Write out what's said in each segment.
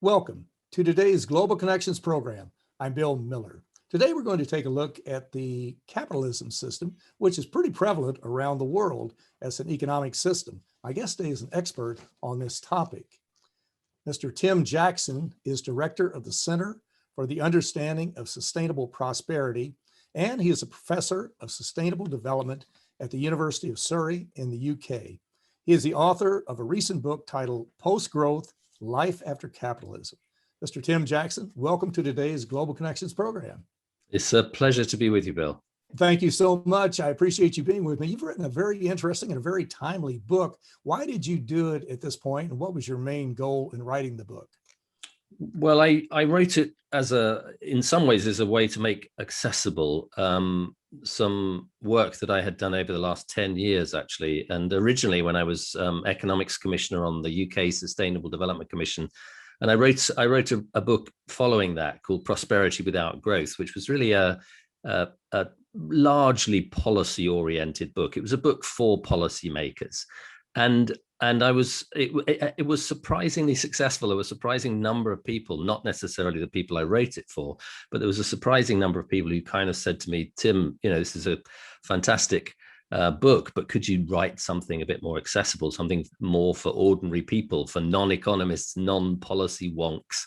Welcome to today's Global Connections program. I'm Bill Miller. Today we're going to take a look at the capitalism system, which is pretty prevalent around the world as an economic system. My guest today is an expert on this topic. Mr. Tim Jackson is director of the Center for the Understanding of Sustainable Prosperity, and he is a professor of sustainable development at the University of Surrey in the UK. He is the author of a recent book titled Post-Growth: Life After Capitalism. Mr. Tim Jackson, welcome to today's Global Connections program. It's a pleasure to be with you, Bill. Thank you so much. I appreciate you being with me. You've written a very interesting and a very timely book. Why did you do it at this point, and what was your main goal in writing the book? Well, I wrote it in some ways as a way to make accessible some work that I had done over the last 10 years, actually. And originally, when I was Economics Commissioner on the UK Sustainable Development Commission, and I wrote a book following that called Prosperity Without Growth, which was really a largely policy-oriented book. It was a book for policymakers. And it was surprisingly successful. There was a surprising number of people, not necessarily the people I wrote it for, but there was a surprising number of people who kind of said to me, Tim, this is a fantastic book, but could you write something a bit more accessible, something more for ordinary people, for non-economists, non-policy wonks,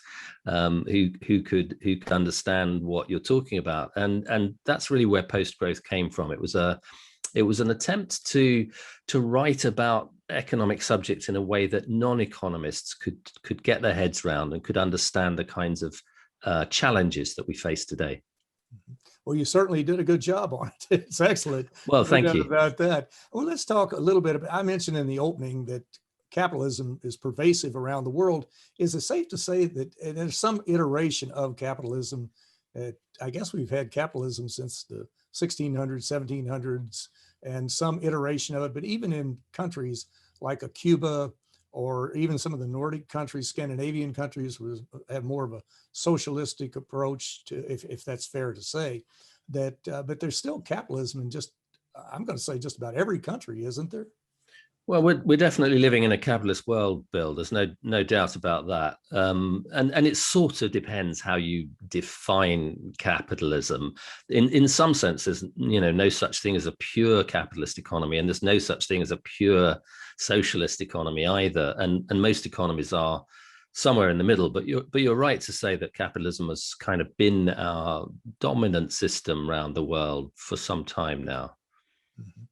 who could understand what you're talking about? And that's really where post-growth came from. It was an attempt to write about economic subjects in a way that non-economists could get their heads around and could understand the kinds of challenges that we face today. Well, you certainly did a good job on it. It's excellent. Well, thank you. About that. Well, let's talk a little bit about, I mentioned in the opening that capitalism is pervasive around the world. Is it safe to say that there's some iteration of capitalism? I guess we've had capitalism since the 1600s, 1700s, and some iteration of it, but even in countries like Cuba, or even some of the Nordic countries, Scandinavian countries, have more of a socialistic approach to, if that's fair to say, that. But there's still capitalism in I'm going to say just about every country, isn't there? Well, we're definitely living in a capitalist world, Bill. There's no doubt about that. And it sort of depends how you define capitalism. In some sense, there's no such thing as a pure capitalist economy, and there's no such thing as a pure socialist economy either. And most economies are somewhere in the middle. But you're right to say that capitalism has kind of been our dominant system around the world for some time now. Mm-hmm.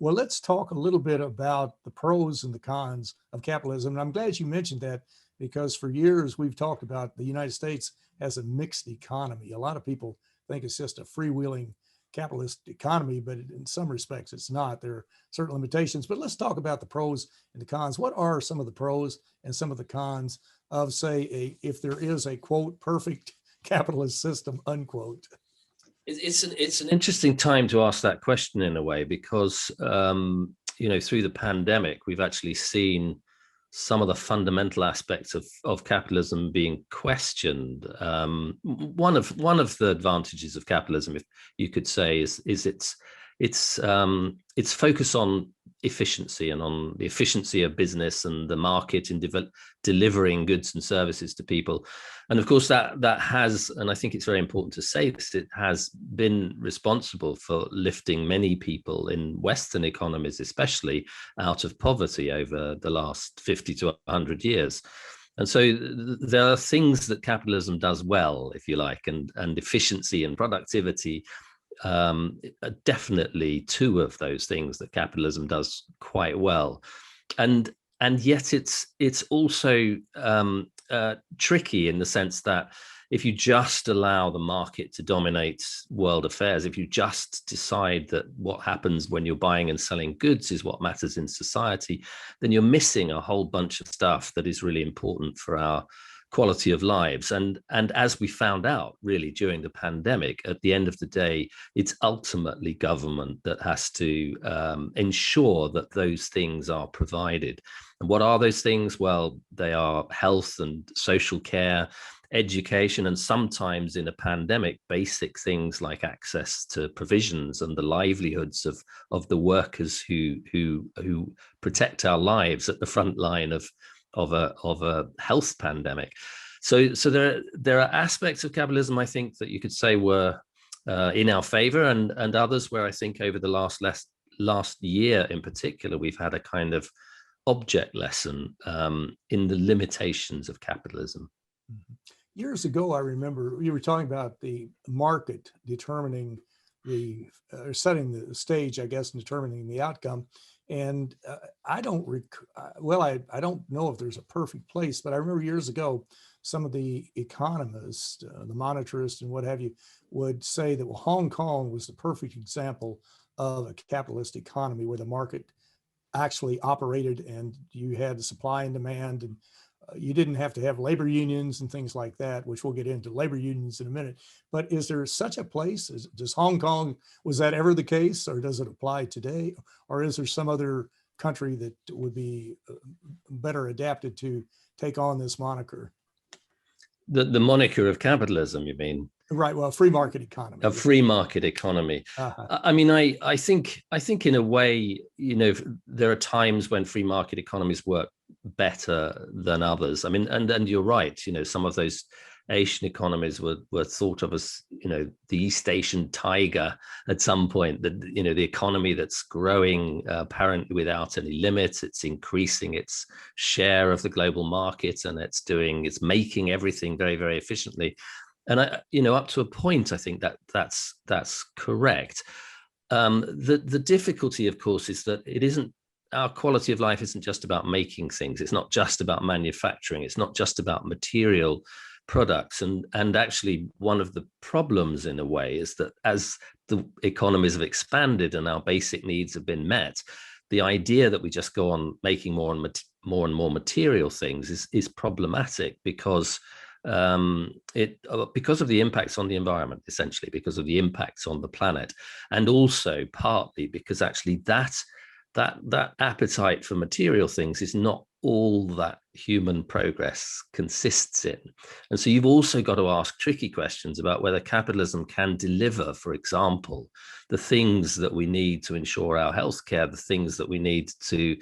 Well, let's talk a little bit about the pros and the cons of capitalism. And I'm glad you mentioned that, because for years we've talked about the United States as a mixed economy. A lot of people think it's just a freewheeling capitalist economy, but in some respects it's not. There are certain limitations, but let's talk about the pros and the cons. What are some of the pros and some of the cons of, say, if there is a, quote, perfect capitalist system, unquote? It's an interesting time to ask that question in a way, because through the pandemic we've actually seen some of the fundamental aspects of capitalism being questioned. One of the advantages of capitalism, if you could say, is its focus on efficiency and on the efficiency of business and the market in delivering goods and services to people. And of course, that has, and I think it's very important to say this, it has been responsible for lifting many people in Western economies, especially, out of poverty over the last 50 to 100 years. And so there are things that capitalism does well, if you like, and efficiency and productivity are definitely two of those things that capitalism does quite well. And yet it's also tricky in the sense that if you just allow the market to dominate world affairs, if you just decide that what happens when you're buying and selling goods is what matters in society, then you're missing a whole bunch of stuff that is really important for our quality of lives. And as we found out really during the pandemic, at the end of the day, it's ultimately government that has to ensure that those things are provided. And what are those things? Well, they are health and social care, education, and sometimes in a pandemic, basic things like access to provisions and the livelihoods of the workers who protect our lives at the front line of a health pandemic. So there are aspects of capitalism, I think, that you could say were in our favor, and others where I think over the last year in particular, we've had a kind of object lesson in the limitations of capitalism. Years ago, I remember you were talking about the market determining the setting the stage, I guess, and determining the outcome. And I don't I don't know if there's a perfect place, but I remember years ago, some of the economists, the monetarists and what have you, would say that, well, Hong Kong was the perfect example of a capitalist economy where the market actually operated and you had the supply and demand, and you didn't have to have labor unions and things like that, which we'll get into labor unions in a minute. But is there such a place? Does Hong Kong, was that ever the case, or does it apply today? Or is there some other country that would be better adapted to take on this moniker? The moniker of capitalism, you mean? Right. Well, free market economy. A free market economy. I mean, I think in a way, there are times when free market economies work better than others. I mean, and you're right. Some of those Asian economies were thought of as, the East Asian tiger at some point. That the economy that's growing apparently without any limits. It's increasing its share of the global market, and it's making everything very, very efficiently. And up to a point, I think that's correct. The difficulty, of course, is that our quality of life isn't just about making things. It's not just about manufacturing. It's not just about material products. And actually, one of the problems, in a way, is that as the economies have expanded and our basic needs have been met, the idea that we just go on making more and more material things is problematic, because because of the impacts on the environment, essentially, because of the impacts on the planet, and also partly because actually that appetite for material things is not all that human progress consists in. And so you've also got to ask tricky questions about whether capitalism can deliver, for example, the things that we need to ensure our healthcare, the things that we need to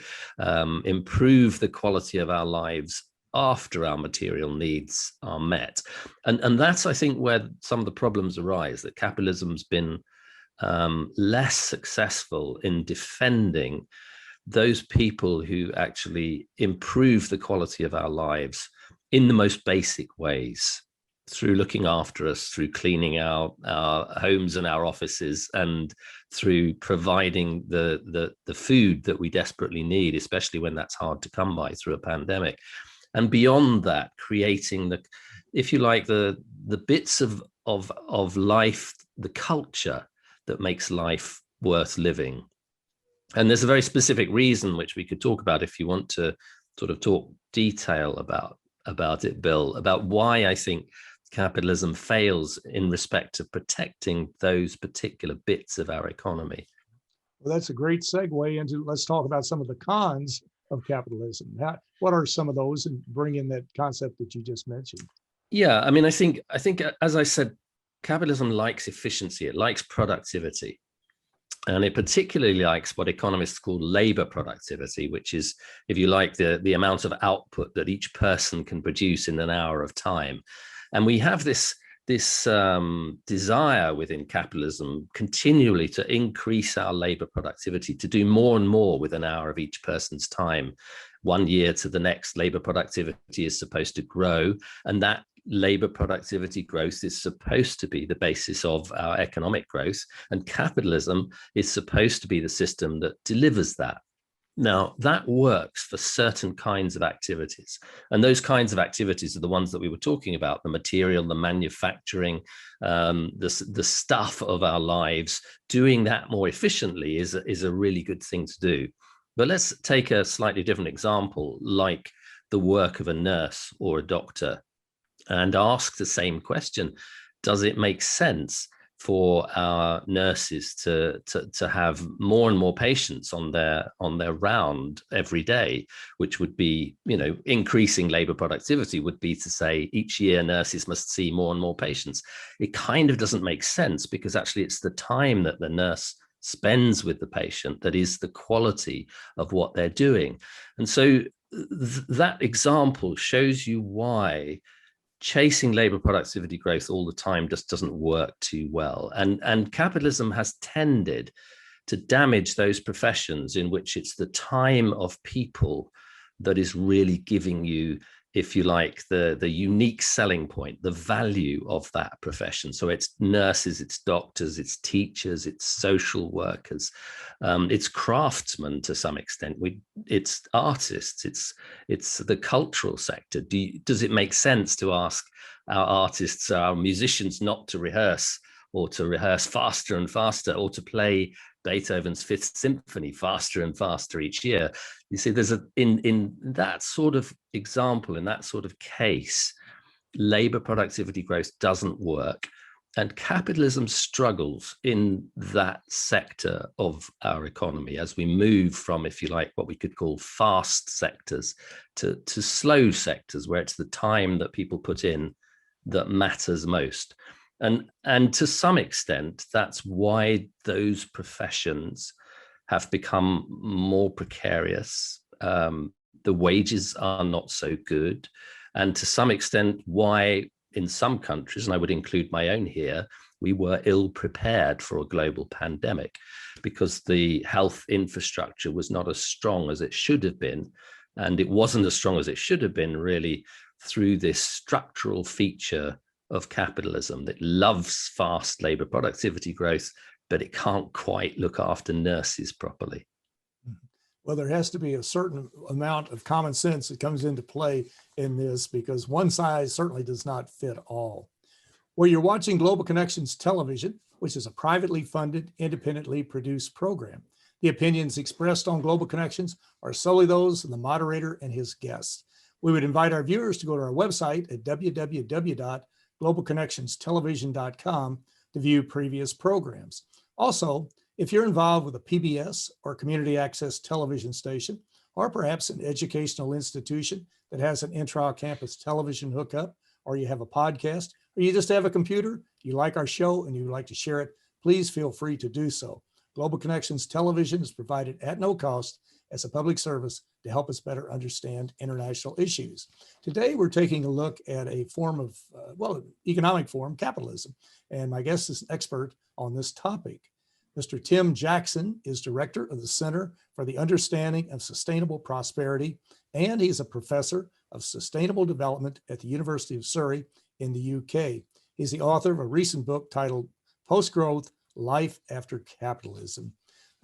improve the quality of our lives after our material needs are met. And that's, I think, where some of the problems arise, that capitalism's been less successful in defending those people who actually improve the quality of our lives in the most basic ways, through looking after us, through cleaning our homes and our offices, and through providing the food that we desperately need, especially when that's hard to come by through a pandemic. And beyond that, creating if you like, the bits of life, the culture that makes life worth living. And there's a very specific reason, which we could talk about if you want to sort of talk detail about it, Bill, about why I think capitalism fails in respect to protecting those particular bits of our economy. Well, that's a great segue into, let's talk about some of the cons of capitalism. What are some of those, and bring in that concept that you just mentioned? Yeah, I mean, I think as I said, capitalism likes efficiency. It likes productivity. And it particularly likes what economists call labor productivity, which is, if you like, the amount of output that each person can produce in an hour of time. And we have this desire within capitalism continually to increase our labor productivity, to do more and more with an hour of each person's time. One year to the next, labor productivity is supposed to grow, and that labor productivity growth is supposed to be the basis of our economic growth, and capitalism is supposed to be the system that delivers that. Now, that works for certain kinds of activities, and those kinds of activities are the ones that we were talking about: the material, the manufacturing, the stuff of our lives. Doing that more efficiently is a really good thing to do. But let's take a slightly different example, like the work of a nurse or a doctor, and ask the same question: does it make sense for our nurses to have more and more patients on their round every day, which would be, increasing labor productivity would be to say each year nurses must see more and more patients? It kind of doesn't make sense, because actually it's the time that the nurse spends with the patient that is the quality of what they're doing. And so that example shows you why chasing labor productivity growth all the time just doesn't work too well. And capitalism has tended to damage those professions in which it's the time of people that is really giving you, if you like, the unique selling point, the value of that profession. So it's nurses, it's doctors, it's teachers, it's social workers, it's craftsmen to some extent. It's artists, it's the cultural sector. Does it make sense to ask our artists, our musicians, not to rehearse, or to rehearse faster and faster, or to play Beethoven's Fifth Symphony faster and faster each year? You see, there's in that sort of example, in that sort of case, labor productivity growth doesn't work, and capitalism struggles in that sector of our economy as we move from, if you like, what we could call fast sectors to slow sectors, where it's the time that people put in that matters most. And to some extent, that's why those professions have become more precarious. The wages are not so good. And to some extent, why in some countries, and I would include my own here, we were ill prepared for a global pandemic because the health infrastructure was not as strong as it should have been. And it wasn't as strong as it should have been, really, through this structural feature of capitalism that loves fast labor productivity growth, but it can't quite look after nurses properly. Well, there has to be a certain amount of common sense that comes into play in this, because one size certainly does not fit all. Well, you're watching Global Connections Television, which is a privately funded, independently produced program. The opinions expressed on Global Connections are solely those of the moderator and his guests. We would invite our viewers to go to our website at www.globalconnectionstelevision.com to view previous programs. Also, if you're involved with a PBS or community access television station, or perhaps an educational institution that has an intra-campus television hookup, or you have a podcast, or you just have a computer, you like our show and you would like to share it, please feel free to do so. Global Connections Television is provided at no cost as a public service to help us better understand international issues. Today, we're taking a look at a form of, economic form, capitalism. And my guest is an expert on this topic. Mr. Tim Jackson is director of the Center for the Understanding of Sustainable Prosperity, and he's a professor of sustainable development at the University of Surrey in the UK. He's the author of a recent book titled Post-Growth: Life After Capitalism.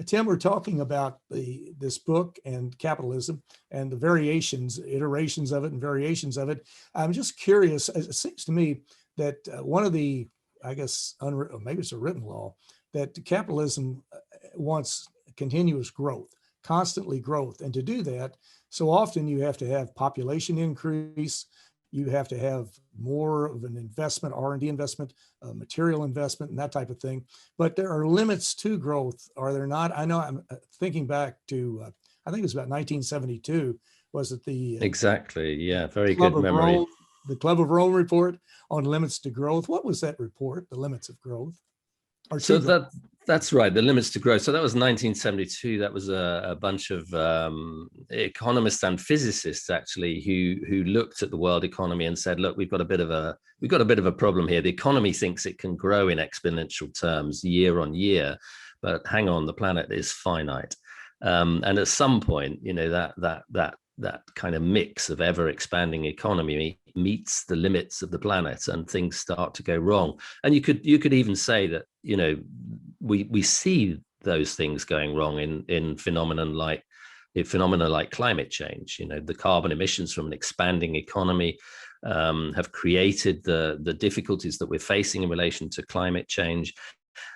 Tim, we're talking about this book and capitalism and the variations, iterations of it and variations of it. I'm just curious, it seems to me that one of the, I guess, maybe it's a written law, that capitalism wants continuous growth, constantly growth. And to do that, so often you have to have population increase, you have to have more of an investment, R&D investment, material investment, and that type of thing. But there are limits to growth, are there not? I know I'm thinking back to, I think it was about 1972, was it the Exactly, yeah, very good memory. The Club of Rome report on limits to growth. What was that report, the limits of growth? So that's right, the limits to growth. So that was 1972. That was a bunch of economists and physicists actually who looked at the world economy and said, look, we've got a bit of a problem here. The economy thinks it can grow in exponential terms year on year, but hang on, the planet is finite. And at some point, you know, that kind of mix of ever expanding economy meets the limits of the planet and things start to go wrong. And you could even say that, you know, we see those things going wrong in phenomena like climate change. You know, the carbon emissions from an expanding economy have created the difficulties that we're facing in relation to climate change.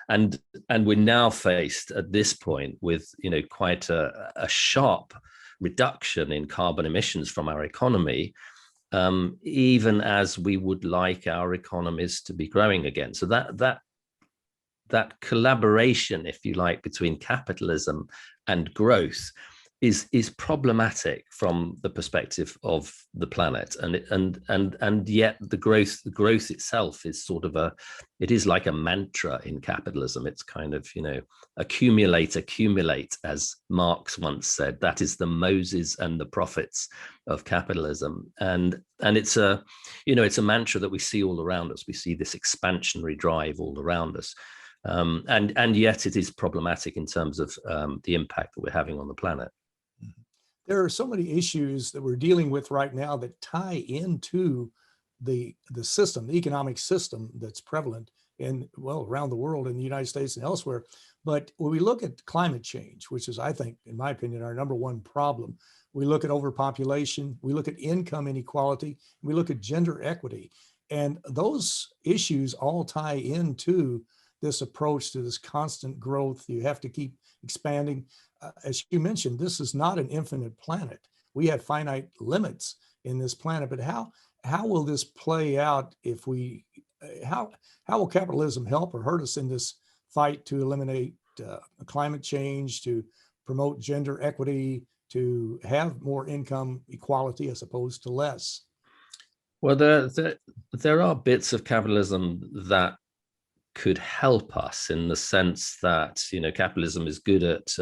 And we're now faced at this point with, you know, quite a sharp reduction in carbon emissions from our economy, even as we would like our economies to be growing again. So that collaboration, if you like, between capitalism and growth is problematic from the perspective of the planet, and yet the growth itself is sort of it is like a mantra in capitalism. It's kind of, accumulate, as Marx once said. That is the Moses and the prophets of capitalism, and it's it's a mantra that we see all around us. We see this expansionary drive all around us, and yet it is problematic in terms of the impact that we're having on the planet. There are so many issues that we're dealing with right now that tie into the system, the economic system that's prevalent around the world, in the United States and elsewhere. But when we look at climate change, which is, I think, in my opinion, our number one problem, we look at overpopulation, we look at income inequality, we look at gender equity, and those issues all tie into this approach to this constant growth. You have to keep expanding. As you mentioned, this is not an infinite planet. We have finite limits in this planet, but how will this play out if how will capitalism help or hurt us in this fight to eliminate climate change, to promote gender equity, to have more income equality as opposed to less? Well, there are bits of capitalism that could help us, in the sense that capitalism is good at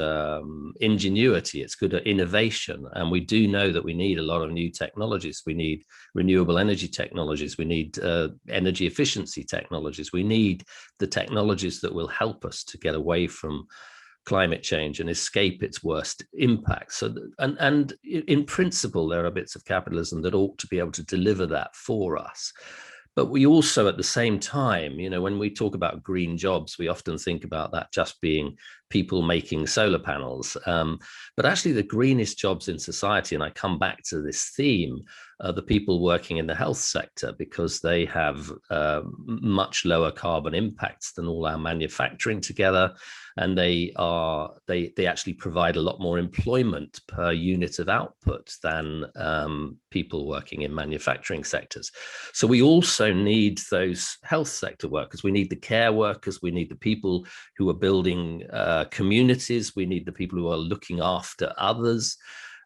ingenuity, it's good at innovation, and we do know that we need a lot of new technologies. We need renewable energy technologies, we need energy efficiency technologies, we need the technologies that will help us to get away from climate change and escape its worst impacts. So, and in principle, there are bits of capitalism that ought to be able to deliver that for us. But we also, at the same time, when we talk about green jobs, we often think about that just being people making solar panels. But actually, the greenest jobs in society, and I come back to this theme, are the people working in the health sector, because they have much lower carbon impacts than all our manufacturing together. And they actually provide a lot more employment per unit of output than people working in manufacturing sectors. So we also need those health sector workers. We need the care workers. We need the people who are building communities. We need the people who are looking after others.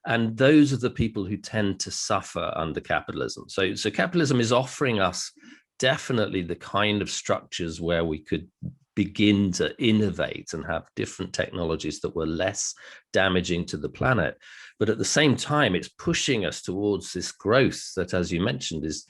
And those are the people who tend to suffer under capitalism. So capitalism is offering us definitely the kind of structures where we could begin to innovate and have different technologies that were less damaging to the planet. But at the same time, it's pushing us towards this growth that, as you mentioned, is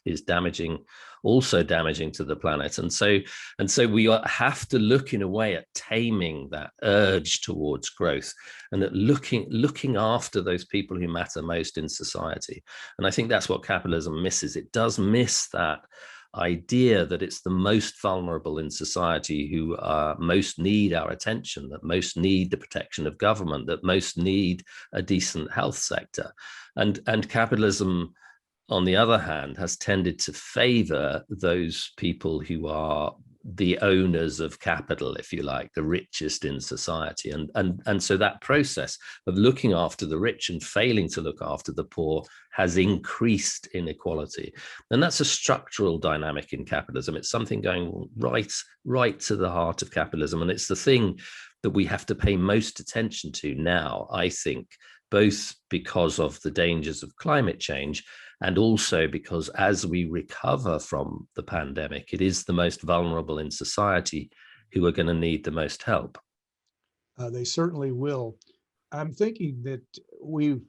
also damaging to the planet. And so we have to look in a way at taming that urge towards growth, and at looking after those people who matter most in society. And I think that's what capitalism misses. It does miss that idea that it's the most vulnerable in society who most need our attention, that most need the protection of government, that most need a decent health sector. And capitalism, on the other hand, has tended to favor those people who are the owners of capital, if you like, the richest in society. And so that process of looking after the rich and failing to look after the poor has increased inequality. And that's a structural dynamic in capitalism. It's something going right to the heart of capitalism. And it's the thing that we have to pay most attention to now, I think, both because of the dangers of climate change, and also because as we recover from the pandemic, it is the most vulnerable in society who are going to need the most help. They certainly will. I'm thinking that if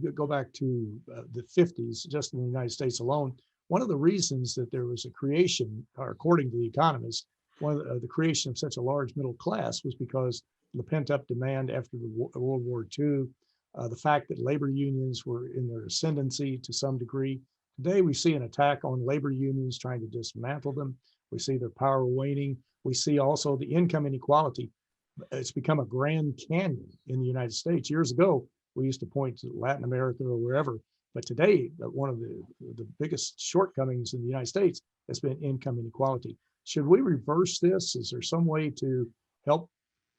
you go back to the 50s, just in the United States alone, one of the reasons that there was a creation, or according to the economists, one of the creation of such a large middle class was because the pent-up demand after the World War II, the fact that labor unions were in their ascendancy to some degree. Today, we see an attack on labor unions trying to dismantle them. We see their power waning. We see also the income inequality. It's become a Grand Canyon in the United States. Years ago, we used to point to Latin America or wherever, but today, one of the biggest shortcomings in the United States has been income inequality. Should we reverse this? Is there some way to help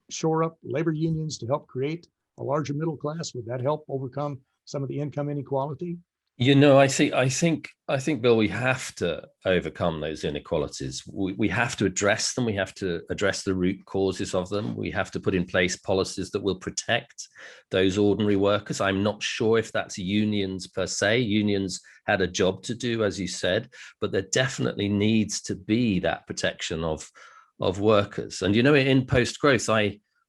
shore up labor unions to help create a larger middle class? Would that help overcome some of the income inequality? I think, Bill, we have to overcome those inequalities. We have to address them. We have to address the root causes of them. We have to put in place policies that will protect those ordinary workers. I'm not sure if that's unions per se. Unions had a job to do, as you said, but there definitely needs to be that protection of workers. And in post-growth,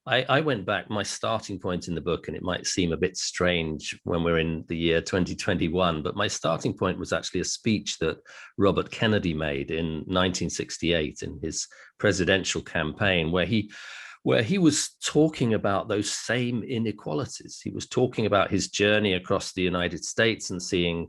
I went back, my starting point in the book, and it might seem a bit strange when we're in the year 2021, but my starting point was actually a speech that Robert Kennedy made in 1968 in his presidential campaign, where he was talking about those same inequalities. He was talking about his journey across the United States and seeing,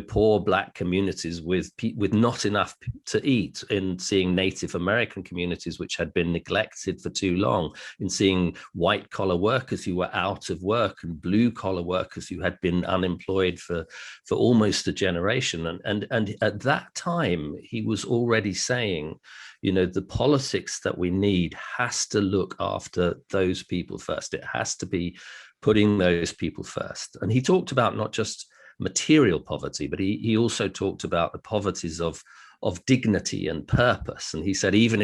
poor Black communities with not enough to eat, in seeing Native American communities which had been neglected for too long, in seeing white collar workers who were out of work and blue collar workers who had been unemployed for almost a generation. And at that time, he was already saying, the politics that we need has to look after those people first. It has to be putting those people first. And he talked about not just material poverty, but he also talked about the poverties of dignity and purpose. And he said, even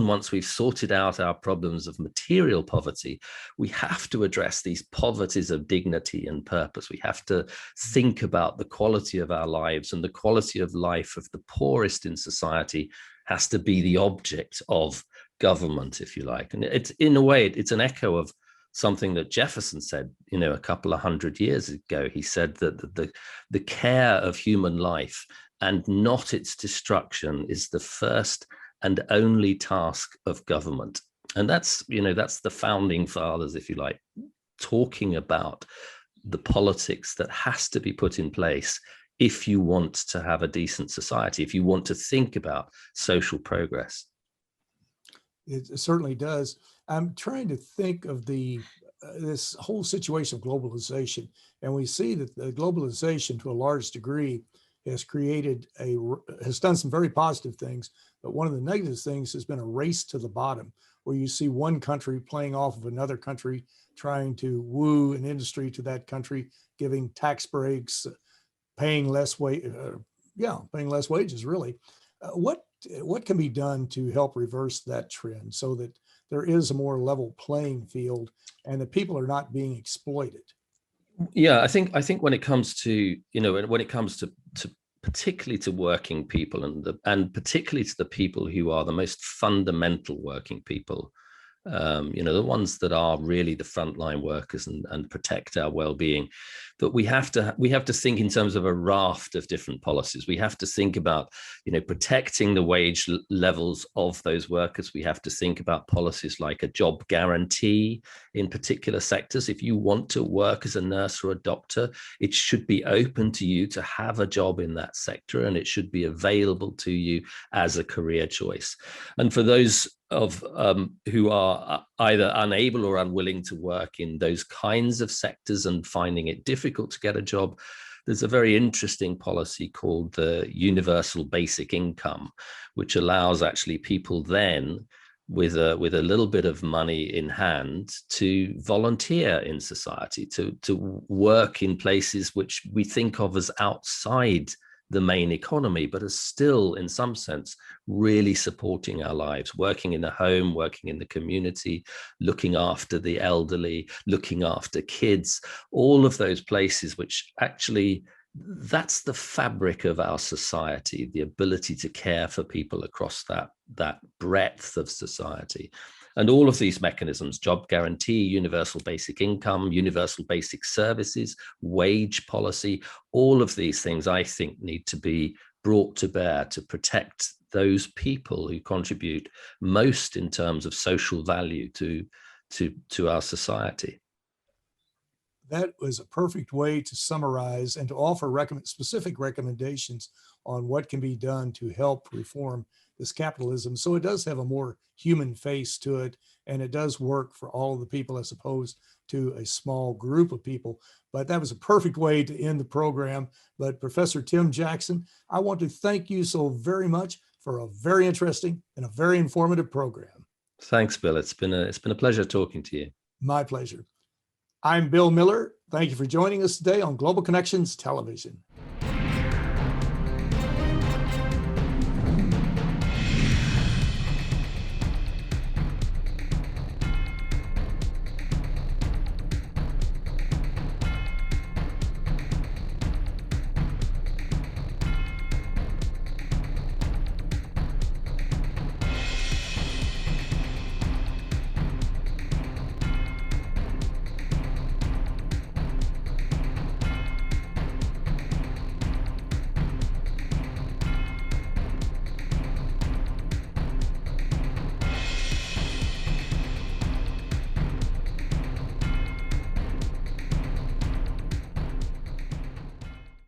once we've sorted out our problems of material poverty, we have to address these poverties of dignity and purpose. We have to think about the quality of our lives, and the quality of life of the poorest in society has to be the object of government, if you like. And it's, in a way, it's an echo of something that Jefferson said, a couple of hundred years ago. He said that the care of human life and not its destruction is the first and only task of government. And that's the founding fathers, if you like, talking about the politics that has to be put in place if you want to have a decent society, if you want to think about social progress. It certainly does. I'm trying to think of this whole situation of globalization, and we see that the globalization, to a large degree, has done some very positive things, but one of the negative things has been a race to the bottom, where you see one country playing off of another country, trying to woo an industry to that country, giving tax breaks, paying less wages, really. What can be done to help reverse that trend so that there is a more level playing field and that people are not being exploited? Yeah, I think when it comes to particularly to working people, and particularly to the people who are the most fundamental working people, the ones that are really the frontline workers and protect our well-being, that we have to think in terms of a raft of different policies. We have to think about, protecting the wage levels of those workers. We have to think about policies like a job guarantee in particular sectors. If you want to work as a nurse or a doctor, it should be open to you to have a job in that sector, and it should be available to you as a career choice. And for those who are either unable or unwilling to work in those kinds of sectors and finding it difficult to get a job, there's a very interesting policy called the Universal Basic Income, which allows actually people then with a little bit of money in hand to volunteer in society, to work in places which we think of as outside the main economy, but are still, in some sense, really supporting our lives, working in the home, working in the community, looking after the elderly, looking after kids, all of those places which actually, that's the fabric of our society, the ability to care for people across that breadth of society. And all of these mechanisms, job guarantee, universal basic income, universal basic services, wage policy, all of these things, I think, need to be brought to bear to protect those people who contribute most in terms of social value to our society. That was a perfect way to summarize and to offer specific recommendations on what can be done to help reform this capitalism. So it does have a more human face to it, and it does work for all of the people as opposed to a small group of people. But that was a perfect way to end the program. But Professor Tim Jackson, I want to thank you so very much for a very interesting and a very informative program. Thanks, Bill. It's been a pleasure talking to you. My pleasure. I'm Bill Miller. Thank you for joining us today on Global Connections Television.